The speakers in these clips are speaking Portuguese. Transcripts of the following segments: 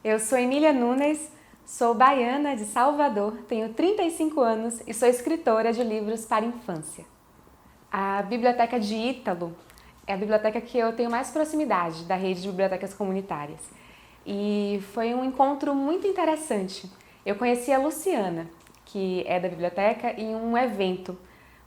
Eu sou Emília Nunes, sou baiana de Salvador, tenho 35 anos e sou escritora de livros para infância. A Biblioteca de Ítalo é a biblioteca que eu tenho mais proximidade da rede de bibliotecas comunitárias. E foi um encontro muito interessante. Eu conheci a Luciana, que é da biblioteca, em um evento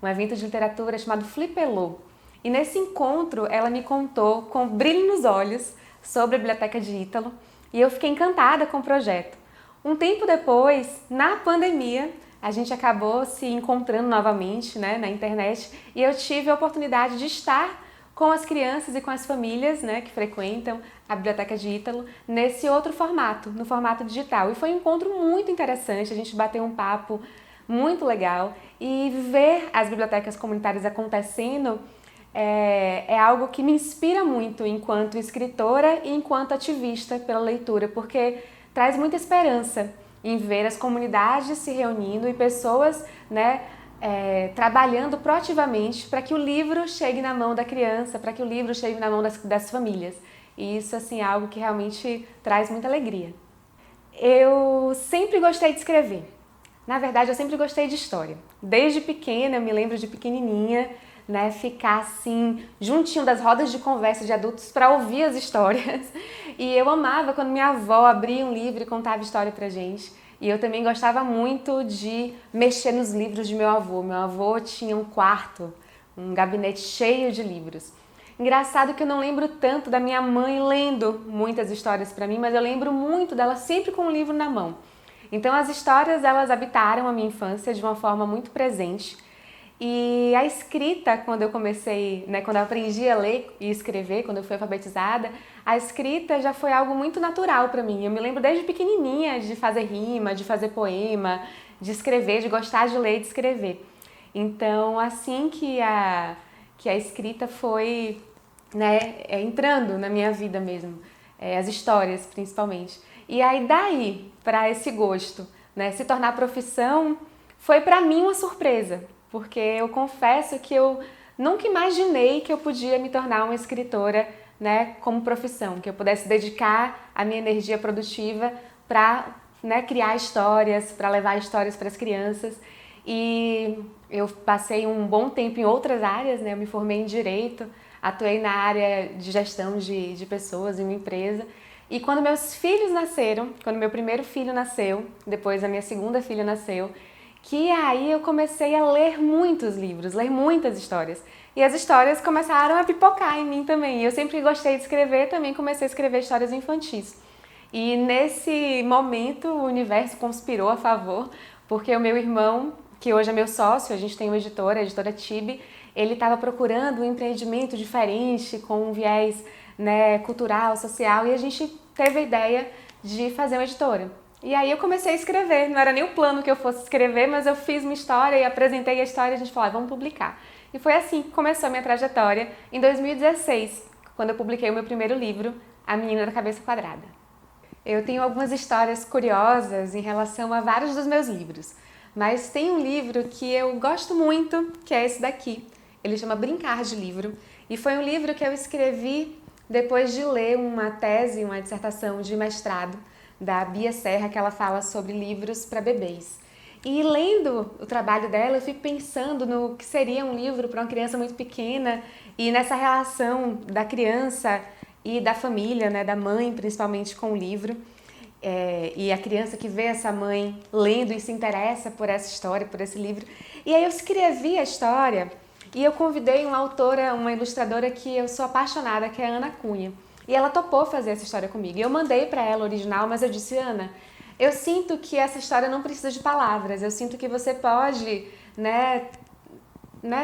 de literatura chamado Flipelô. E nesse encontro ela me contou com brilho nos olhos sobre a Biblioteca de Ítalo e eu fiquei encantada com o projeto. Um tempo depois, na pandemia, a gente acabou se encontrando novamente, na internet, e eu tive a oportunidade de estar com as crianças e com as famílias, que frequentam a Biblioteca de Ítalo nesse outro formato, no formato digital. E foi um encontro muito interessante, a gente bateu um papo muito legal e ver as bibliotecas comunitárias acontecendo é algo que me inspira muito enquanto escritora e enquanto ativista pela leitura, porque traz muita esperança em ver as comunidades se reunindo e pessoas trabalhando proativamente para que o livro chegue na mão da criança, para que o livro chegue na mão das famílias. E isso assim, é algo que realmente traz muita alegria. Eu sempre gostei de escrever. Na verdade, eu sempre gostei de história. Desde pequena, eu me lembro de pequenininha, ficar assim, juntinho das rodas de conversa de adultos para ouvir as histórias. E eu amava quando minha avó abria um livro e contava história pra gente. E eu também gostava muito de mexer nos livros de meu avô. Meu avô tinha um quarto, um gabinete cheio de livros. Engraçado que eu não lembro tanto da minha mãe lendo muitas histórias para mim, mas eu lembro muito dela sempre com um livro na mão. Então as histórias, elas habitaram a minha infância de uma forma muito presente. E a escrita, quando eu comecei, quando eu aprendi a ler e escrever, quando eu fui alfabetizada, a escrita já foi algo muito natural para mim. Eu me lembro desde pequenininha de fazer rima, de fazer poema, de escrever, de gostar de ler e de escrever. Então, assim que a escrita foi entrando na minha vida mesmo, as histórias principalmente. E aí daí para esse gosto, se tornar profissão, foi para mim uma surpresa, porque eu confesso que eu nunca imaginei que eu podia me tornar uma escritora, como profissão, que eu pudesse dedicar a minha energia produtiva para criar histórias, para levar histórias para as crianças. E eu passei um bom tempo em outras áreas, eu me formei em Direito, atuei na área de gestão de pessoas em uma empresa. E quando meus filhos nasceram, quando meu primeiro filho nasceu, depois a minha segunda filha nasceu, que aí eu comecei a ler muitos livros, ler muitas histórias. E as histórias começaram a pipocar em mim também. E eu sempre gostei de escrever, também comecei a escrever histórias infantis. E nesse momento o universo conspirou a favor, porque o meu irmão, que hoje é meu sócio, a gente tem uma editora, a editora Tibi, ele estava procurando um empreendimento diferente, com um viés cultural, social, e a gente teve a ideia de fazer uma editora. E aí eu comecei a escrever, não era nem o plano que eu fosse escrever, mas eu fiz uma história e apresentei a história e a gente falou, vamos publicar. E foi assim que começou a minha trajetória em 2016, quando eu publiquei o meu primeiro livro, A Menina da Cabeça Quadrada. Eu tenho algumas histórias curiosas em relação a vários dos meus livros, mas tem um livro que eu gosto muito, que é esse daqui. Ele chama Brincar de Livro, e foi um livro que eu escrevi depois de ler uma tese, uma dissertação de mestrado da Bia Serra, que ela fala sobre livros para bebês. E lendo o trabalho dela, eu fico pensando no que seria um livro para uma criança muito pequena e nessa relação da criança e da família, da mãe principalmente com o livro. E a criança que vê essa mãe lendo e se interessa por essa história, por esse livro. E aí eu escrevi a história e eu convidei uma autora, uma ilustradora que eu sou apaixonada, que é a Ana Cunha. E ela topou fazer essa história comigo. E eu mandei para ela o original, mas eu disse, Ana, eu sinto que essa história não precisa de palavras. Eu sinto que você pode,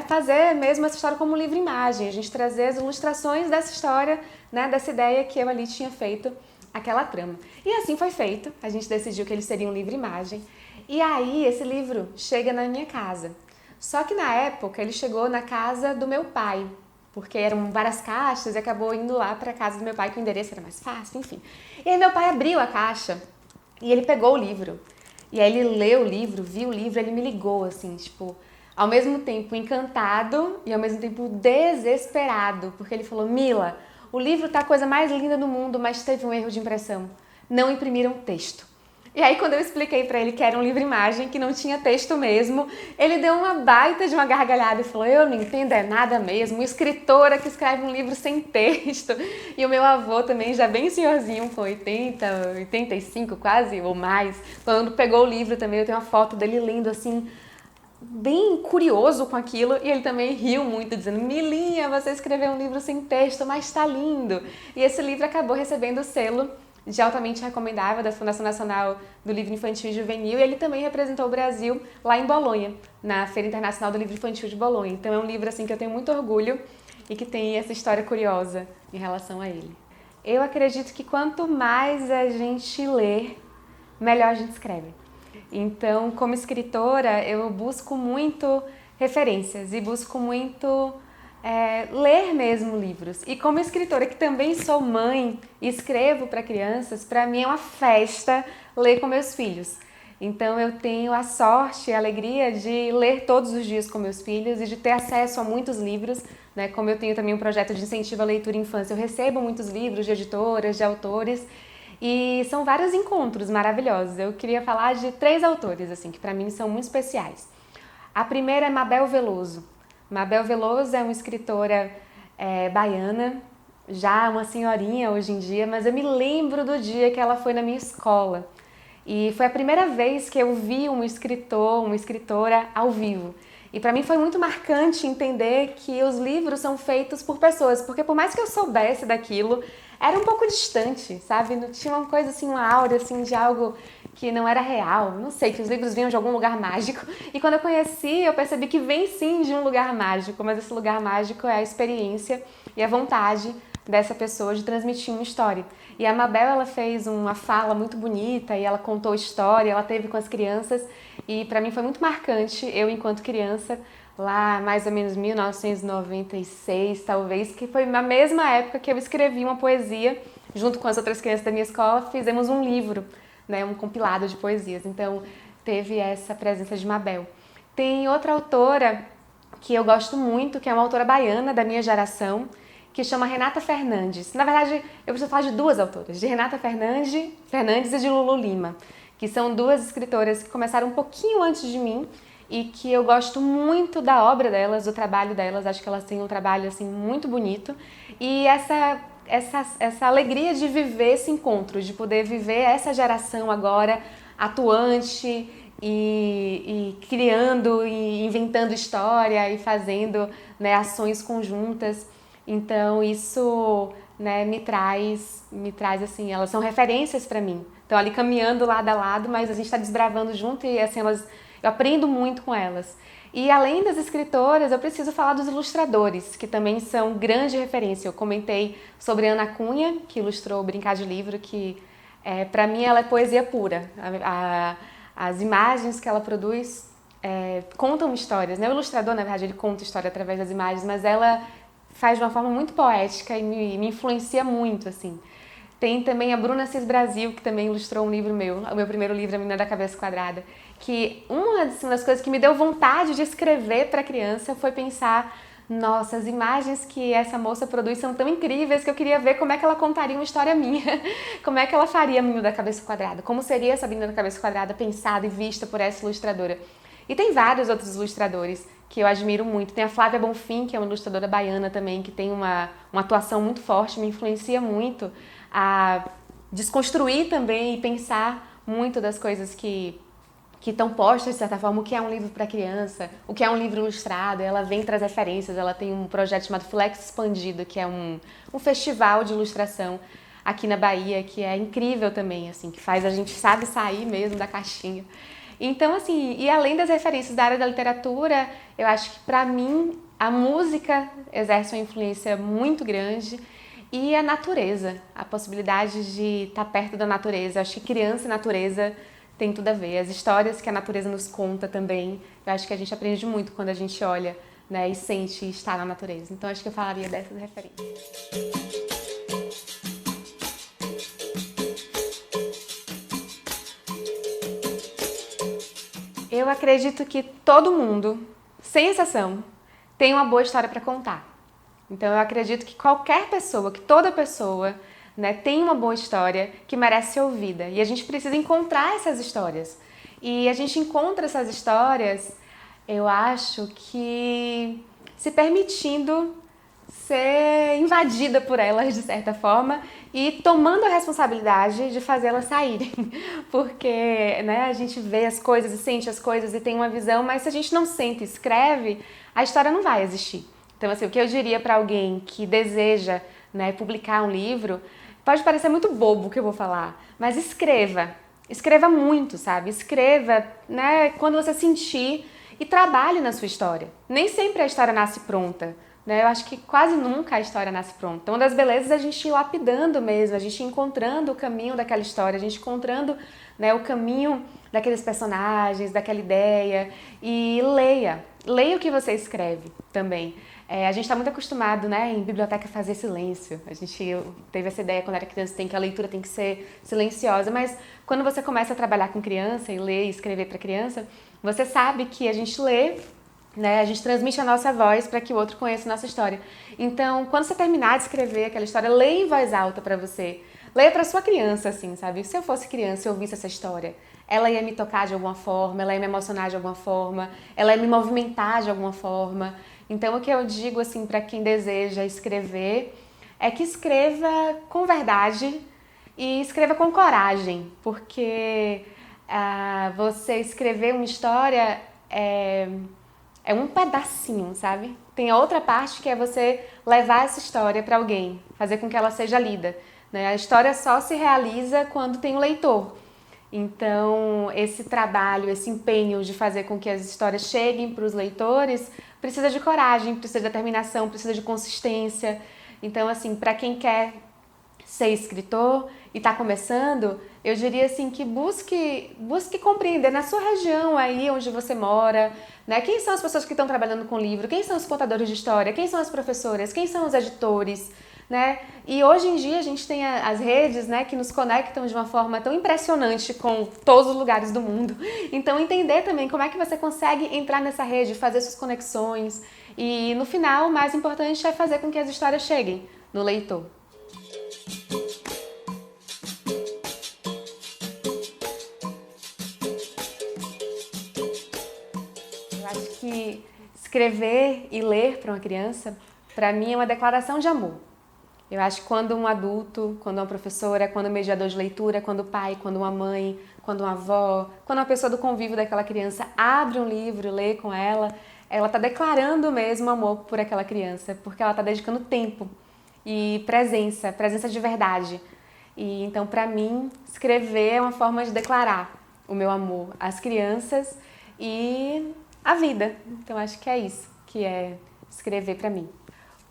fazer mesmo essa história como um livro-imagem. A gente trazer as ilustrações dessa história, dessa ideia que eu ali tinha feito, aquela trama. E assim foi feito. A gente decidiu que ele seria um livro-imagem. E aí esse livro chega na minha casa. Só que na época ele chegou na casa do meu pai, porque eram várias caixas e acabou indo lá para a casa do meu pai, que o endereço era mais fácil, enfim. E aí meu pai abriu a caixa e ele pegou o livro. E aí ele leu o livro, viu o livro, ele me ligou assim, ao mesmo tempo encantado e ao mesmo tempo desesperado, porque ele falou, Mila, o livro tá a coisa mais linda do mundo, mas teve um erro de impressão. não imprimiram texto. E aí quando eu expliquei para ele que era um livro-imagem, que não tinha texto mesmo, ele deu uma baita de uma gargalhada e falou: eu não entendo é nada mesmo, uma escritora que escreve um livro sem texto. E o meu avô também, já bem senhorzinho, com 80, 85 quase, ou mais, quando pegou o livro também, eu tenho uma foto dele lendo assim, bem curioso com aquilo, e ele também riu muito, dizendo: Milinha, você escreveu um livro sem texto, mas tá lindo. E esse livro acabou recebendo o selo de altamente recomendável da Fundação Nacional do Livro Infantil e Juvenil, e ele também representou o Brasil lá em Bolonha, na Feira Internacional do Livro Infantil de Bolonha. Então é um livro assim que eu tenho muito orgulho e que tem essa história curiosa em relação a ele. Eu acredito que quanto mais a gente lê, melhor a gente escreve. Então, como escritora, eu busco muito referências e busco muito ler mesmo livros. E como escritora, que também sou mãe e escrevo para crianças, para mim é uma festa ler com meus filhos. Então eu tenho a sorte e a alegria de ler todos os dias com meus filhos e de ter acesso a muitos livros, né? Como eu tenho também um projeto de incentivo à leitura e infância, eu recebo muitos livros de editoras, de autores, e são vários encontros maravilhosos. Eu queria falar de 3 autores assim que para mim são muito especiais. A primeira é Mabel Veloso. Mabel Veloso é uma escritora baiana, já uma senhorinha hoje em dia, mas eu me lembro do dia que ela foi na minha escola. E foi a primeira vez que eu vi um escritor, uma escritora ao vivo. E para mim foi muito marcante entender que os livros são feitos por pessoas, porque por mais que eu soubesse daquilo, era um pouco distante, sabe? Não tinha uma coisa assim, uma aura assim de algo que não era real. Não sei, que os livros vinham de algum lugar mágico. E quando eu conheci, eu percebi que vem sim de um lugar mágico, mas esse lugar mágico é a experiência e a vontade dessa pessoa de transmitir uma história. E a Mabel, ela fez uma fala muito bonita e ela contou história, ela teve com as crianças e para mim foi muito marcante, eu enquanto criança, lá mais ou menos 1996 talvez, que foi na mesma época que eu escrevi uma poesia junto com as outras crianças da minha escola, fizemos um livro, né, um compilado de poesias, então teve essa presença de Mabel. Tem outra autora que eu gosto muito, que é uma autora baiana da minha geração, que chama Renata Fernandes. Na verdade, eu preciso falar de 2 autoras, de Renata Fernandes e de Lulu Lima, que são 2 escritoras que começaram um pouquinho antes de mim e que eu gosto muito da obra delas, do trabalho delas, acho que elas têm um trabalho assim muito bonito e essa alegria de viver esse encontro, de poder viver essa geração agora atuante e criando e inventando história e fazendo, né, ações conjuntas. Então isso, né, me traz assim, elas são referências para mim. Então ali caminhando lado a lado, mas a gente está desbravando junto e assim eu aprendo muito com elas. E além das escritoras, eu preciso falar dos ilustradores, que também são grande referência. Eu comentei sobre Ana Cunha, que ilustrou o Brincar de Livro, que para mim ela é poesia pura. As imagens que ela produz contam histórias, né? O ilustrador, na verdade, ele conta história através das imagens, mas ela faz de uma forma muito poética e me influencia muito, assim. Tem também a Bruna Cis Brasil, que também ilustrou um livro meu, o meu primeiro livro, A Menina da Cabeça Quadrada, que uma das coisas que me deu vontade de escrever para criança foi pensar, nossa, as imagens que essa moça produz são tão incríveis que eu queria ver como é que ela contaria uma história minha, como é que ela faria a Menina da Cabeça Quadrada, como seria essa Menina da Cabeça Quadrada pensada e vista por essa ilustradora. E tem vários outros ilustradores que eu admiro muito. Tem a Flávia Bonfim, que é uma ilustradora baiana também, que tem uma atuação muito forte, me influencia muito a desconstruir também e pensar muito das coisas que estão postas, de certa forma, o que é um livro para criança, o que é um livro ilustrado. Ela vem trazer referências, ela tem um projeto chamado Flex Expandido, que é um festival de ilustração aqui na Bahia, que é incrível também, assim, que faz a gente sabe sair mesmo da caixinha. Então, assim, e além das referências da área da literatura, eu acho que para mim a música exerce uma influência muito grande e a natureza, a possibilidade de estar perto da natureza. Eu acho que criança e natureza tem tudo a ver. As histórias que a natureza nos conta também, eu acho que a gente aprende muito quando a gente olha, né, e sente estar na natureza. Então, acho que eu falaria dessas referências. Eu acredito que todo mundo, sem exceção, tem uma boa história para contar. Então eu acredito que qualquer pessoa, que toda pessoa né, tem uma boa história que merece ser ouvida. E a gente precisa encontrar essas histórias. E a gente encontra essas histórias, eu acho que se permitindo ser invadida por elas de certa forma e tomando a responsabilidade de fazê-las saírem. Porque, né, a gente vê as coisas e sente as coisas e tem uma visão, mas se a gente não sente e escreve, a história não vai existir. Então, assim, o que eu diria para alguém que deseja, né, publicar um livro, pode parecer muito bobo o que eu vou falar, mas escreva. Escreva muito, sabe? Escreva, né, quando você sentir e trabalhe na sua história. Nem sempre a história nasce pronta, né? Eu acho que quase nunca a história nasce pronta. Então, uma das belezas é a gente ir lapidando mesmo, a gente ir encontrando o caminho daquela história, a gente encontrando, né, o caminho daqueles personagens, daquela ideia. E leia. Leia o que você escreve também. A gente está muito acostumado, né, em biblioteca a fazer silêncio. A gente teve essa ideia quando era criança, que a leitura tem que ser silenciosa, mas quando você começa a trabalhar com criança e ler e escrever para criança, você sabe que a gente lê, né, a gente transmite a nossa voz para que o outro conheça a nossa história. Então, quando você terminar de escrever aquela história, leia em voz alta para você. Leia para sua criança, assim, sabe? Se eu fosse criança e ouvisse essa história, ela ia me tocar de alguma forma, ela ia me emocionar de alguma forma, ela ia me movimentar de alguma forma. Então, o que eu digo, assim, para quem deseja escrever é que escreva com verdade e escreva com coragem, porque você escrever uma história é um pedacinho, sabe? Tem a outra parte que é você levar essa história para alguém, fazer com que ela seja lida, né? A história só se realiza quando tem um leitor. Então, esse trabalho, esse empenho de fazer com que as histórias cheguem para os leitores precisa de coragem, precisa de determinação, precisa de consistência. Então, assim, para quem quer ser escritor e está começando, eu diria assim que busque compreender na sua região aí onde você mora, né? Quem são as pessoas que estão trabalhando com livro, quem são os contadores de história, quem são as professoras, quem são os editores, né? E hoje em dia a gente tem as redes, né, que nos conectam de uma forma tão impressionante com todos os lugares do mundo. Então entender também como é que você consegue entrar nessa rede, fazer suas conexões e no final o mais importante é fazer com que as histórias cheguem no leitor. Eu acho que escrever e ler para uma criança, para mim é uma declaração de amor. Eu acho que quando um adulto, quando uma professora, quando um mediador de leitura, quando o pai, quando uma mãe, quando uma avó, quando uma pessoa do convívio daquela criança abre um livro, lê com ela está declarando mesmo amor por aquela criança, porque ela está dedicando tempo e presença de verdade. E então, para mim, escrever é uma forma de declarar o meu amor às crianças e à vida. Então, acho que é isso que é escrever para mim.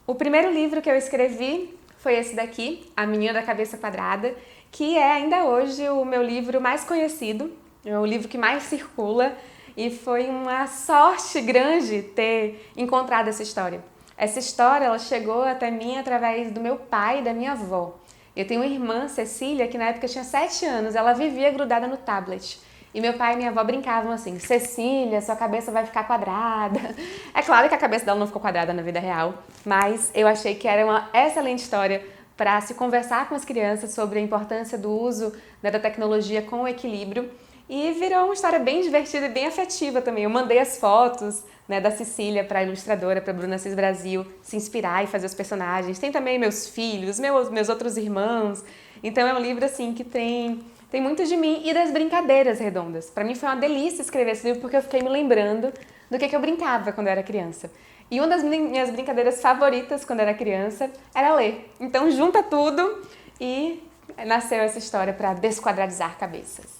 O primeiro livro que eu escrevi foi esse daqui, A Menina da Cabeça Quadrada, que é ainda hoje o meu livro mais conhecido, é o livro que mais circula e foi uma sorte grande ter encontrado essa história. Essa história ela chegou até mim através do meu pai e da minha avó. Eu tenho uma irmã, Cecília, que na época tinha 7 anos, ela vivia grudada no tablet. E meu pai e minha avó brincavam assim, Cecília, sua cabeça vai ficar quadrada. É claro que a cabeça dela não ficou quadrada na vida real, mas eu achei que era uma excelente história para se conversar com as crianças sobre a importância do uso, né, da tecnologia com equilíbrio. E virou uma história bem divertida e bem afetiva também. Eu mandei as fotos, né, da Cecília para a ilustradora, para a Bruna Cis Brasil, se inspirar e fazer os personagens. Tem também meus filhos, meus outros irmãos. Então é um livro assim que tem muito de mim e das brincadeiras redondas. Para mim foi uma delícia escrever esse livro porque eu fiquei me lembrando do que eu brincava quando eu era criança. E uma das minhas brincadeiras favoritas quando eu era criança era ler. Então junta tudo e nasceu essa história para desquadradizar cabeças.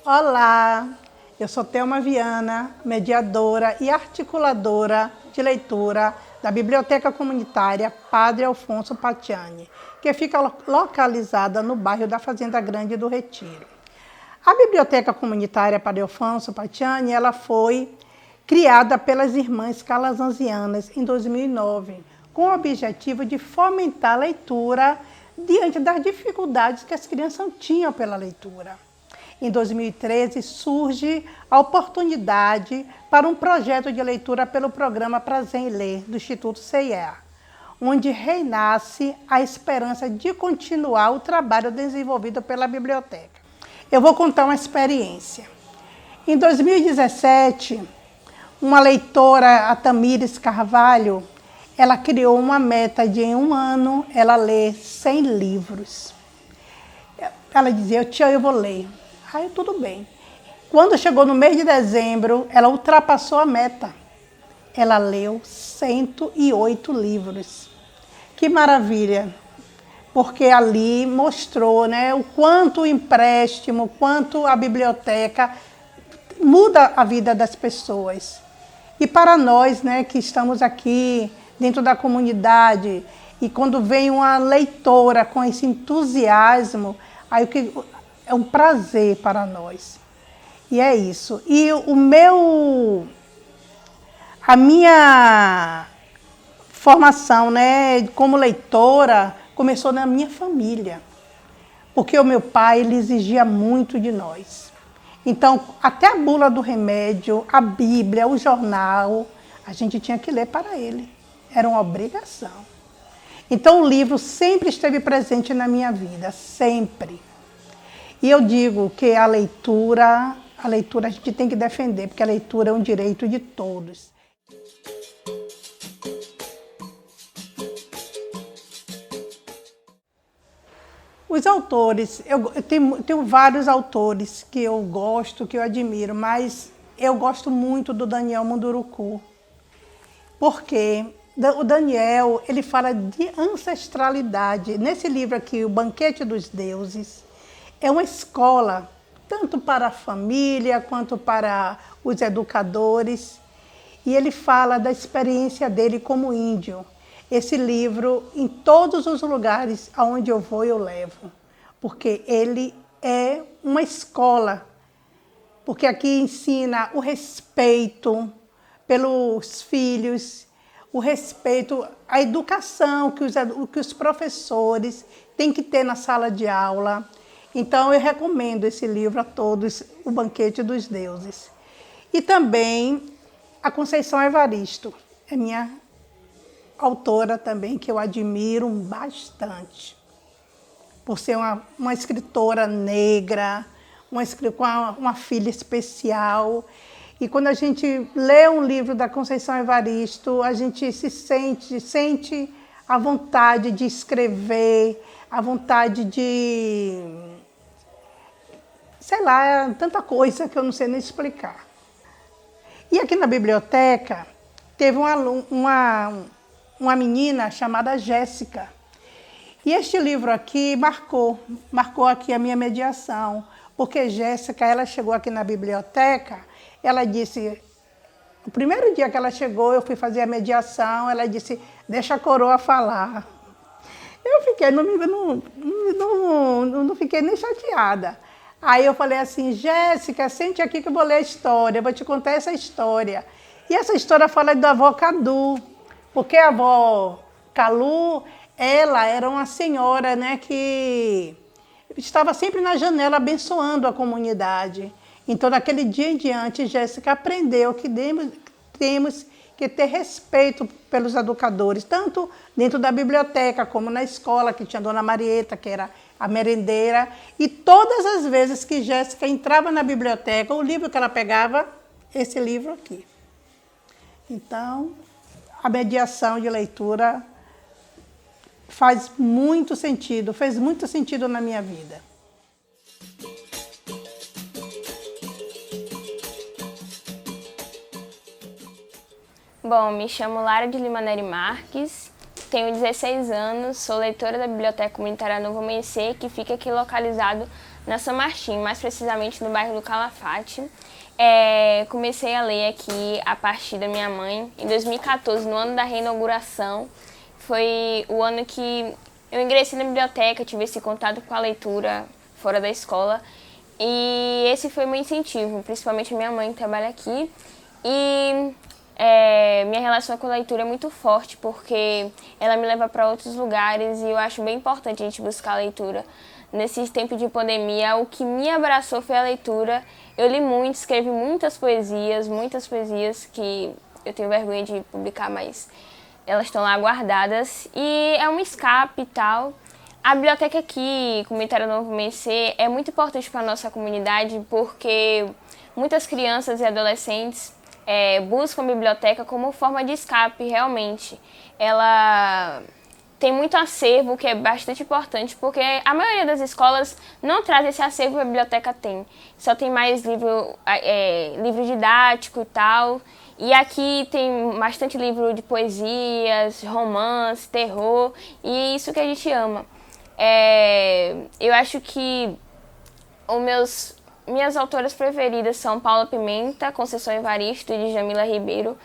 Olá, eu sou Thelma Viana, mediadora e articuladora de leitura da Biblioteca Comunitária Padre Alfonso Pacciani, que fica localizada no bairro da Fazenda Grande do Retiro. A Biblioteca Comunitária Padre Alfonso Pacciani ela foi criada pelas Irmãs Calazanzianas em 2009, com o objetivo de fomentar a leitura diante das dificuldades que as crianças tinham pela leitura. Em 2013, surge a oportunidade para um projeto de leitura pelo programa Prazer em Ler, do Instituto CIEA, onde renasce a esperança de continuar o trabalho desenvolvido pela biblioteca. Eu vou contar uma experiência. Em 2017, uma leitora, a Tamires Carvalho, ela criou uma meta de, em um ano, ela ler 100 livros. Ela dizia, tia, eu vou ler. Aí, tudo bem. Quando chegou no mês de dezembro, ela ultrapassou a meta. Ela leu 108 livros. Que maravilha! Porque ali mostrou, né, o quanto o empréstimo, o quanto a biblioteca muda a vida das pessoas. E para nós, né, que estamos aqui dentro da comunidade, e quando vem uma leitora com esse entusiasmo, aí é um prazer para nós. E é isso. E a minha formação, né, como leitora, começou na minha família. Porque o meu pai, ele exigia muito de nós. Então, até a bula do remédio, a Bíblia, o jornal, a gente tinha que ler para ele. Era uma obrigação. Então, o livro sempre esteve presente na minha vida, sempre. E eu digo que a leitura a gente tem que defender, porque a leitura é um direito de todos. Os autores, eu tenho vários autores que eu gosto, que eu admiro, mas eu gosto muito do Daniel Munduruku. Porque o Daniel, ele fala de ancestralidade. Nesse livro aqui, O Banquete dos Deuses, é uma escola, tanto para a família quanto para os educadores. E ele fala da experiência dele como índio. Esse livro, em todos os lugares aonde eu vou, eu levo. Porque ele é uma escola. Porque aqui ensina o respeito pelos filhos, o respeito, a educação que os professores têm que ter na sala de aula. Então, eu recomendo esse livro a todos, O Banquete dos Deuses. E também a Conceição Evaristo, é minha autora também, que eu admiro bastante, por ser uma escritora negra, com uma filha especial. E quando a gente lê um livro da Conceição Evaristo, a gente sente a vontade de escrever, a vontade de, sei lá, tanta coisa que eu não sei nem explicar. E aqui na biblioteca teve uma menina chamada Jéssica. E este livro aqui marcou aqui a minha mediação, porque Jéssica, ela chegou aqui na biblioteca, ela disse, o primeiro dia que ela chegou, eu fui fazer a mediação, ela disse, deixa a coroa falar. Eu fiquei, não fiquei nem chateada. Aí eu falei assim, Jéssica, sente aqui que eu vou ler a história, eu vou te contar essa história. E essa história fala da avó Cadu, porque a avó Calu, ela era uma senhora, né, que estava sempre na janela abençoando a comunidade. Então, daquele dia em diante, Jéssica aprendeu que temos que ter respeito pelos educadores, tanto dentro da biblioteca como na escola, que tinha a Dona Marieta, que era a merendeira. E todas as vezes que Jéssica entrava na biblioteca, o livro que ela pegava, esse livro aqui. Então, a mediação de leitura fez muito sentido na minha vida. Bom, me chamo Lara de Lima Neri Marques, tenho 16 anos, sou leitora da Biblioteca Comunitária Novo Amanhecer, que fica aqui localizado na São Martim, mais precisamente no bairro do Calafate. Comecei a ler aqui a partir da minha mãe em 2014, no ano da reinauguração. Foi o ano que eu ingressei na biblioteca, tive esse contato com a leitura fora da escola. E esse foi meu incentivo, principalmente minha mãe que trabalha aqui. E minha relação com a leitura é muito forte, porque ela me leva para outros lugares e eu acho bem importante a gente buscar a leitura. Nesse tempo de pandemia, o que me abraçou foi a leitura. Eu li muito, escrevi muitas poesias que eu tenho vergonha de publicar, mas elas estão lá guardadas. E é um escape e tal. A biblioteca aqui, Comunitária Novo Amanhecer, é muito importante para a nossa comunidade, porque muitas crianças e adolescentes buscam a biblioteca como forma de escape, realmente. Ela tem muito acervo, que é bastante importante, porque a maioria das escolas não traz esse acervo que a biblioteca tem. Só tem mais livro didático e tal. E aqui tem bastante livro de poesias, romance, terror, e é isso que a gente ama. Eu acho que minhas autoras preferidas são Paula Pimenta, Conceição Evaristo e Djamila Ribeiro.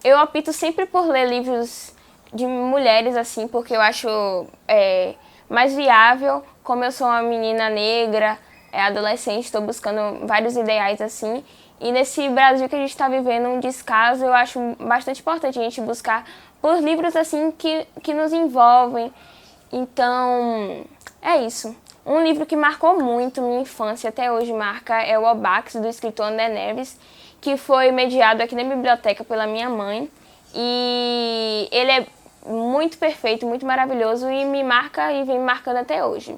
Eu opto sempre por ler livros de mulheres, assim, porque eu acho mais viável. Como eu sou uma menina negra, adolescente, estou buscando vários ideais, assim. E nesse Brasil que a gente está vivendo um descaso, eu acho bastante importante a gente buscar por livros, assim, que nos envolvem. Então, é isso. Um livro que marcou muito minha infância, até hoje marca, é o Obax, do escritor André Neves, que foi mediado aqui na biblioteca pela minha mãe. E ele é muito perfeito, muito maravilhoso e me marca e vem me marcando até hoje.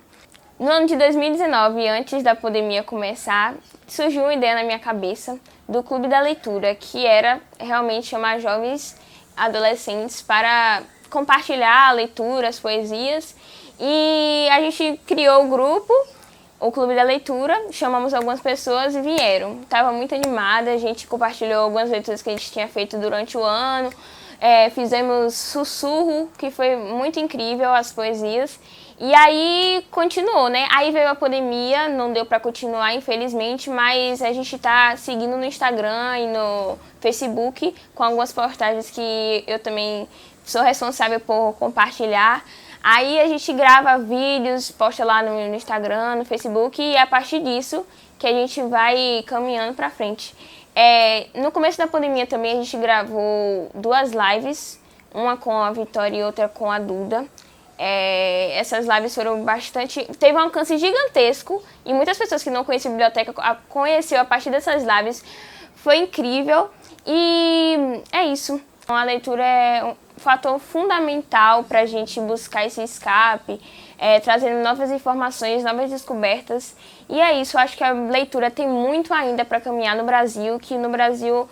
No ano de 2019, antes da pandemia começar, surgiu uma ideia na minha cabeça do Clube da Leitura, que era realmente chamar jovens adolescentes para compartilhar a leitura, as poesias. E a gente criou o grupo, o Clube da Leitura, chamamos algumas pessoas e vieram. Estava muito animada, a gente compartilhou algumas leituras que a gente tinha feito durante o ano. Fizemos Sussurro, que foi muito incrível, as poesias. E aí continuou, né? Aí veio a pandemia, não deu para continuar, infelizmente, mas a gente tá seguindo no Instagram e no Facebook com algumas postagens que eu também sou responsável por compartilhar. Aí a gente grava vídeos, posta lá no Instagram, no Facebook, e é a partir disso que a gente vai caminhando para frente. No começo da pandemia também a gente gravou 2 lives, uma com a Vitória e outra com a Duda. Essas lives foram bastante... Teve um alcance gigantesco e muitas pessoas que não conheciam a biblioteca conheceram a partir dessas lives. Foi incrível e é isso. A leitura é um fator fundamental para a gente buscar esse escape, trazendo novas informações, novas descobertas. E é isso, eu acho que a leitura tem muito ainda para caminhar no Brasil, que no Brasil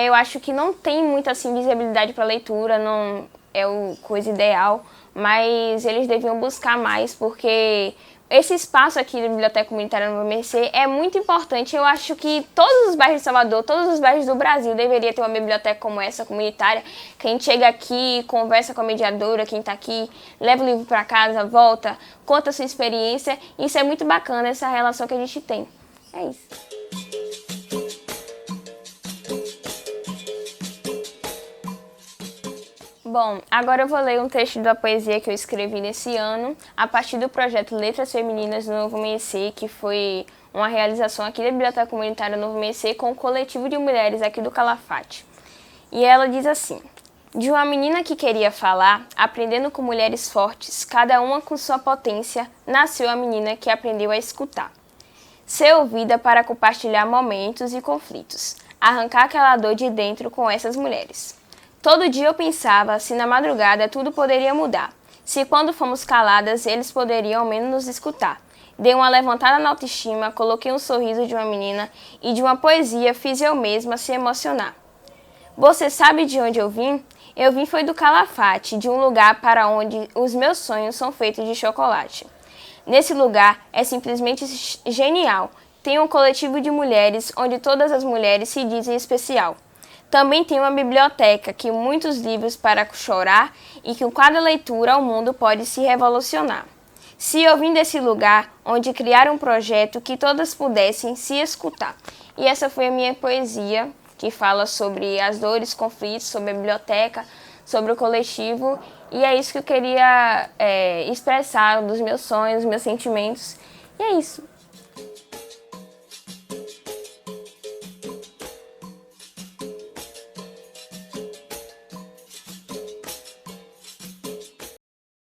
eu acho que não tem muita assim, visibilidade para a leitura, não é a coisa ideal, mas eles deviam buscar mais, porque esse espaço aqui da Biblioteca Comunitária Nova Mercê é muito importante. Eu acho que todos os bairros de Salvador, todos os bairros do Brasil deveria ter uma biblioteca como essa, comunitária, que a gente chega aqui, conversa com a mediadora, quem está aqui, leva o livro para casa, volta, conta a sua experiência. Isso é muito bacana, essa relação que a gente tem. É isso. Bom, agora eu vou ler um trecho da poesia que eu escrevi nesse ano, a partir do projeto Letras Femininas do Novo Amanhecer, que foi uma realização aqui da Biblioteca Comunitária Novo Amanhecer com o coletivo de mulheres aqui do Calafate. E ela diz assim: de uma menina que queria falar, aprendendo com mulheres fortes, cada uma com sua potência, nasceu a menina que aprendeu a escutar. Ser ouvida para compartilhar momentos e conflitos, arrancar aquela dor de dentro com essas mulheres. Todo dia eu pensava se na madrugada tudo poderia mudar, se quando fomos caladas eles poderiam ao menos nos escutar. Dei uma levantada na autoestima, coloquei um sorriso de uma menina e de uma poesia fiz eu mesma se emocionar. Você sabe de onde eu vim? Eu vim foi do Calafate, de um lugar para onde os meus sonhos são feitos de chocolate. Nesse lugar é simplesmente genial. Tem um coletivo de mulheres onde todas as mulheres se dizem especial. Também tem uma biblioteca que muitos livros para chorar e que com cada leitura o mundo pode se revolucionar. Se eu vim desse lugar onde criar um projeto que todas pudessem se escutar. E essa foi a minha poesia, que fala sobre as dores, conflitos, sobre a biblioteca, sobre o coletivo. E é isso que eu queria expressar dos meus sonhos, dos meus sentimentos. E é isso.